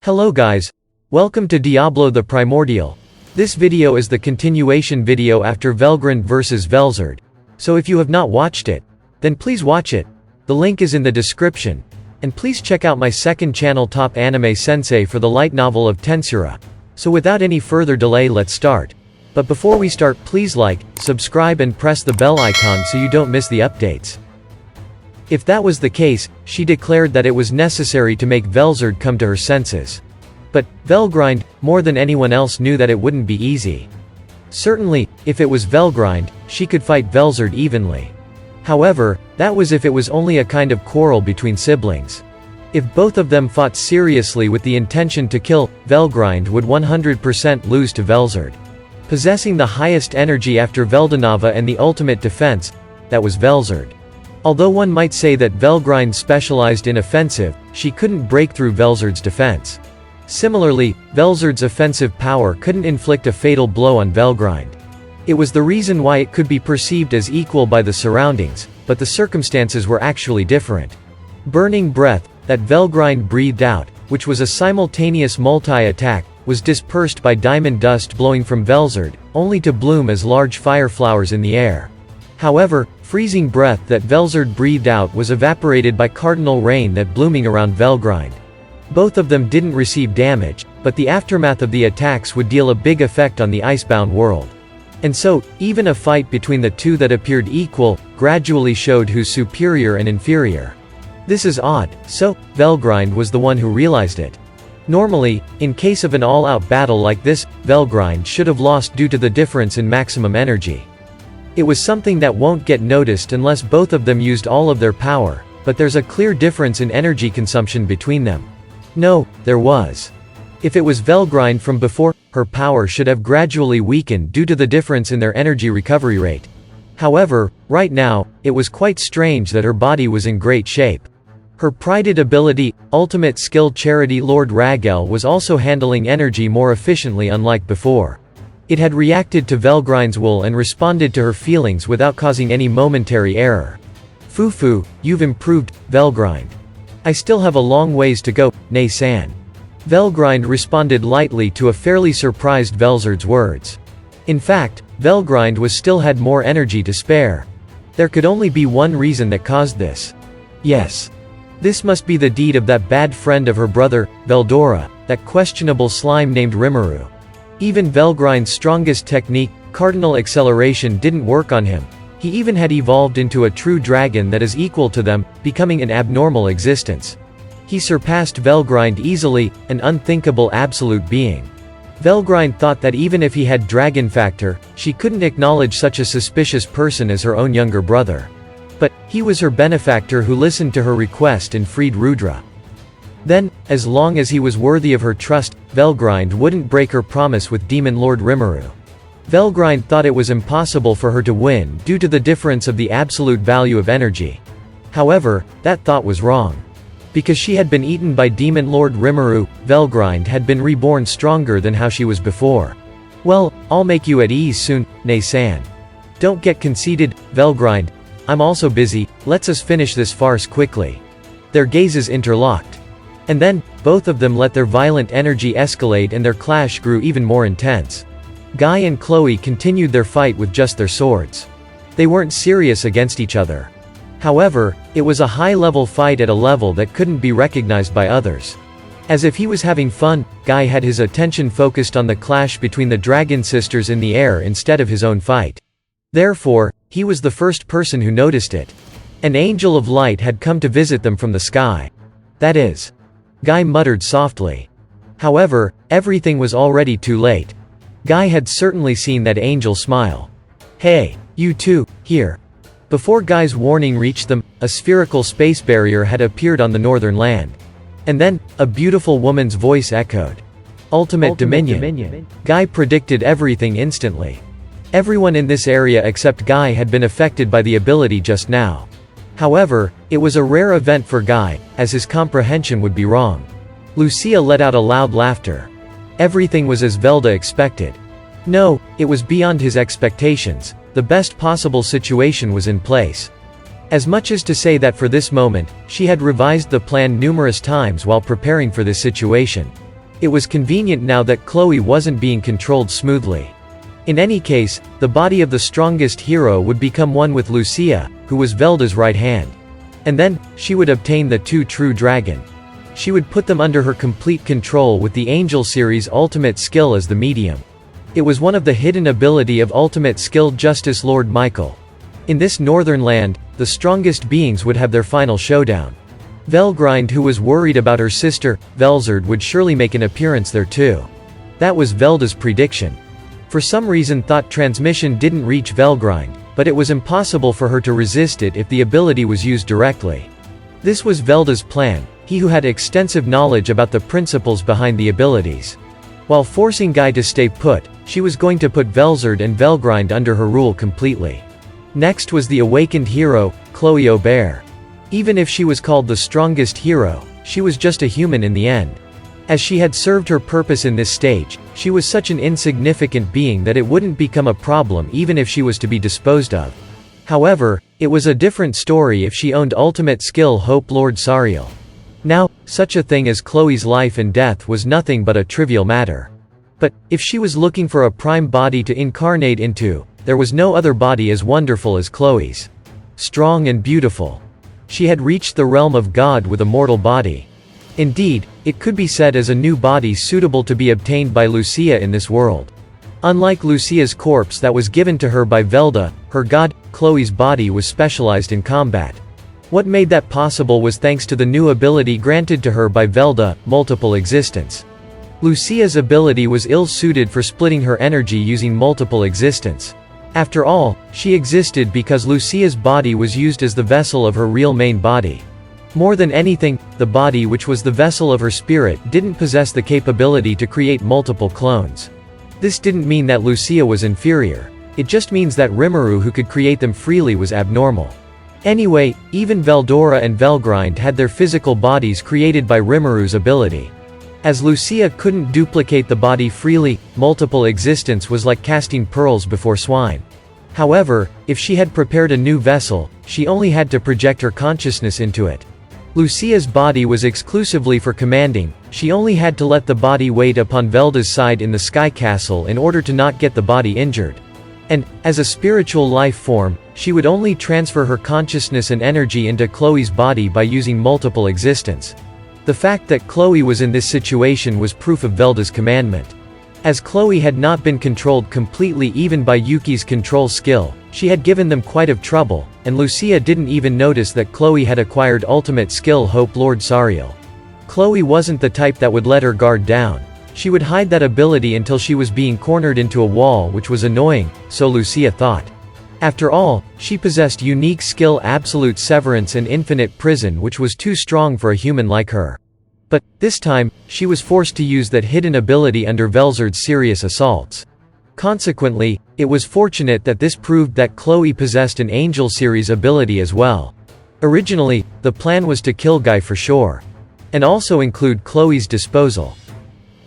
Hello guys. Welcome to Diablo the Primordial. This video is the continuation video after Velgrand vs Velzard. So if you have not watched it, then please watch it. The link is in the description. And please check out my second channel Top Anime Sensei for the light novel of Tensura. So without any further delay, let's start. But before we start, please like, subscribe and press the bell icon so you don't miss the updates. If that was the case, she declared that it was necessary to make Velzard come to her senses. But Velgrind, more than anyone else, knew that it wouldn't be easy. Certainly, if it was Velgrind, she could fight Velzard evenly. However, that was if it was only a kind of quarrel between siblings. If both of them fought seriously with the intention to kill, Velgrind would 100% lose to Velzard. Possessing the highest energy after Veldanava and the ultimate defense, that was Velzard. Although one might say that Velgrind specialized in offensive, she couldn't break through Velzard's defense. Similarly, Velzard's offensive power couldn't inflict a fatal blow on Velgrind. It was the reason why it could be perceived as equal by the surroundings, but the circumstances were actually different. Burning breath, that Velgrind breathed out, which was a simultaneous multi-attack, was dispersed by diamond dust blowing from Velzard, only to bloom as large fire flowers in the air. However, freezing breath that Velzard breathed out was evaporated by cardinal rain that blooming around Velgrind. Both of them didn't receive damage, but the aftermath of the attacks would deal a big effect on the icebound world. And so, even a fight between the two that appeared equal, gradually showed who's superior and inferior. This is odd, so, Velgrind was the one who realized it. Normally, in case of an all-out battle like this, Velgrind should have lost due to the difference in maximum energy. It was something that won't get noticed unless both of them used all of their power, but there's a clear difference in energy consumption between them. No, there was. If it was Velgrind from before, her power should have gradually weakened due to the difference in their energy recovery rate. However, right now, it was quite strange that her body was in great shape. Her prided ability, ultimate skill Charity Lord Ragel was also handling energy more efficiently unlike before. It had reacted to Velgrind's will and responded to her feelings without causing any momentary error. Fufu, you've improved, Velgrind. I still have a long ways to go, Nei-san. Velgrind responded lightly to a fairly surprised Velzard's words. In fact, Velgrind still had more energy to spare. There could only be one reason that caused this. Yes. This must be the deed of that bad friend of her brother, Veldora, that questionable slime named Rimuru. Even Velgrind's strongest technique, cardinal acceleration, didn't work on him. He even had evolved into a true dragon that is equal to them, becoming an abnormal existence. He surpassed Velgrind easily, an unthinkable absolute being. Velgrind thought that even if he had dragon factor, she couldn't acknowledge such a suspicious person as her own younger brother. But, he was her benefactor who listened to her request and freed Rudra. Then, as long as he was worthy of her trust, Velgrind wouldn't break her promise with Demon Lord Rimuru. Velgrind thought it was impossible for her to win due to the difference of the absolute value of energy. However, that thought was wrong. Because she had been eaten by Demon Lord Rimuru, Velgrind had been reborn stronger than how she was before. Well, I'll make you at ease soon, Nei-san. Don't get conceited, Velgrind. I'm also busy, let's us finish this farce quickly. Their gazes interlocked. And then, both of them let their violent energy escalate and their clash grew even more intense. Guy and Chloe continued their fight with just their swords. They weren't serious against each other. However, it was a high-level fight at a level that couldn't be recognized by others. As if he was having fun, Guy had his attention focused on the clash between the dragon sisters in the air instead of his own fight. Therefore, he was the first person who noticed it. An angel of light had come to visit them from the sky. That is. Guy muttered softly. However, everything was already too late. Guy had certainly seen that angel smile. Hey, you two, here. Before Guy's warning reached them, a spherical space barrier had appeared on the northern land. And then, a beautiful woman's voice echoed. Ultimate Dominion. Guy predicted everything instantly. Everyone in this area except Guy had been affected by the ability just now. However, it was a rare event for Guy, as his comprehension would be wrong. Lucia let out a loud laughter. Everything was as Velda expected. No, it was beyond his expectations. The best possible situation was in place. As much as to say that for this moment, she had revised the plan numerous times while preparing for this situation. It was convenient now that Chloe wasn't being controlled smoothly. In any case, the body of the strongest hero would become one with Lucia, who was Velda's right hand. And then, she would obtain the two true dragon. She would put them under her complete control with the Angel series ultimate skill as the medium. It was one of the hidden ability of ultimate skill Justice Lord Michael. In this northern land, the strongest beings would have their final showdown. Velgrind, who was worried about her sister, Velzard, would surely make an appearance there too. That was Velda's prediction. For some reason thought transmission didn't reach Velgrind, but it was impossible for her to resist it if the ability was used directly. This was Velda's plan, he who had extensive knowledge about the principles behind the abilities. While forcing Guy to stay put, she was going to put Velzard and Velgrind under her rule completely. Next was the awakened hero, Chloe Aubert. Even if she was called the strongest hero, she was just a human in the end. As she had served her purpose in this stage, she was such an insignificant being that it wouldn't become a problem even if she was to be disposed of. However, it was a different story if she owned ultimate skill Hope Lord Sariel. Now, such a thing as Chloe's life and death was nothing but a trivial matter. But, if she was looking for a prime body to incarnate into, there was no other body as wonderful as Chloe's. Strong and beautiful. She had reached the realm of God with a mortal body. Indeed, it could be said as a new body suitable to be obtained by Lucia in this world. Unlike Lucia's corpse that was given to her by Velda, her god, Chloe's body was specialized in combat. What made that possible was thanks to the new ability granted to her by Velda, multiple existence. Lucia's ability was ill-suited for splitting her energy using multiple existence. After all, she existed because Lucia's body was used as the vessel of her real main body. More than anything, the body which was the vessel of her spirit didn't possess the capability to create multiple clones. This didn't mean that Lucia was inferior. It just means that Rimuru who could create them freely was abnormal. Anyway, even Veldora and Velgrind had their physical bodies created by Rimuru's ability. As Lucia couldn't duplicate the body freely, multiple existence was like casting pearls before swine. However, if she had prepared a new vessel, she only had to project her consciousness into it. Lucia's body was exclusively for commanding, she only had to let the body wait upon Velda's side in the Sky Castle in order to not get the body injured. And, as a spiritual life form, she would only transfer her consciousness and energy into Chloe's body by using multiple existence. The fact that Chloe was in this situation was proof of Velda's commandment. As Chloe had not been controlled completely even by Yuki's control skill, she had given them quite of trouble, and Lucia didn't even notice that Chloe had acquired ultimate skill Hope Lord Sariel. Chloe wasn't the type that would let her guard down. She would hide that ability until she was being cornered into a wall, which was annoying, so Lucia thought. After all, she possessed unique skill Absolute Severance and Infinite Prison, which was too strong for a human like her. But, this time, she was forced to use that hidden ability under Velzard's serious assaults. Consequently, it was fortunate that this proved that Chloe possessed an Angel series ability as well. Originally, the plan was to kill Guy for sure. And also include Chloe's disposal.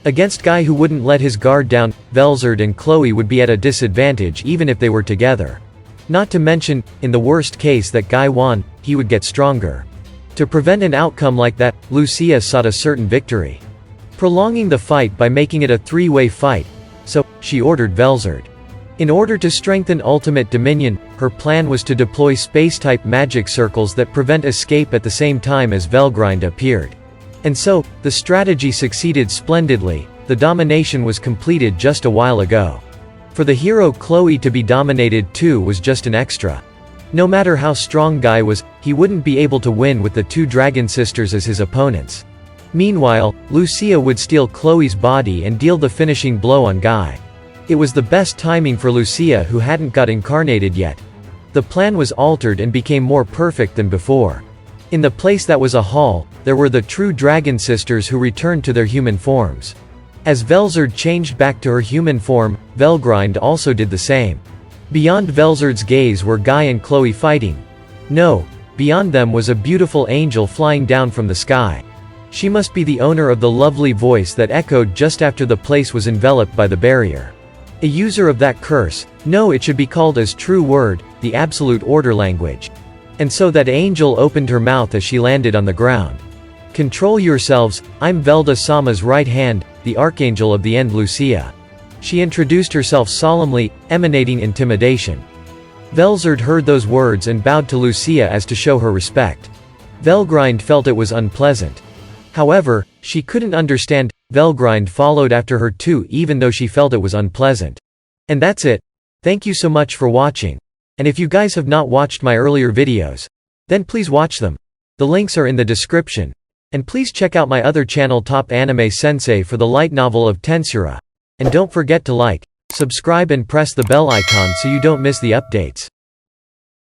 Against Guy who wouldn't let his guard down, Velzard and Chloe would be at a disadvantage even if they were together. Not to mention, in the worst case that Guy won, he would get stronger. To prevent an outcome like that, Lucia sought a certain victory. Prolonging the fight by making it a three-way fight. So, she ordered Velzard. In order to strengthen ultimate dominion, her plan was to deploy space-type magic circles that prevent escape at the same time as Velgrind appeared. And so, the strategy succeeded splendidly. The domination was completed just a while ago. For the hero Chloe to be dominated too was just an extra. No matter how strong Guy was, he wouldn't be able to win with the two dragon sisters as his opponents. Meanwhile, Lucia would steal Chloe's body and deal the finishing blow on Guy. It was the best timing for Lucia who hadn't got incarnated yet. The plan was altered and became more perfect than before. In the place that was a hall, there were the true dragon sisters who returned to their human forms. As Velzard changed back to her human form, Velgrind also did the same. Beyond Velzard's gaze were Guy and Chloe fighting. No, beyond them was a beautiful angel flying down from the sky. She must be the owner of the lovely voice that echoed just after the place was enveloped by the barrier. A user of that curse, no, it should be called as true word, the absolute order language. And so that angel opened her mouth as she landed on the ground. Control yourselves, I'm Velda-sama's right hand, the archangel of the end Lucia. She introduced herself solemnly, emanating intimidation. Velzard heard those words and bowed to Lucia as to show her respect. Velgrind felt it was unpleasant. However, she couldn't understand. Velgrind followed after her too, even though she felt it was unpleasant. And that's it. Thank you so much for watching. And if you guys have not watched my earlier videos, then please watch them. The links are in the description. And please check out my other channel Top Anime Sensei for the light novel of Tensura. And don't forget to like, subscribe and press the bell icon so you don't miss the updates.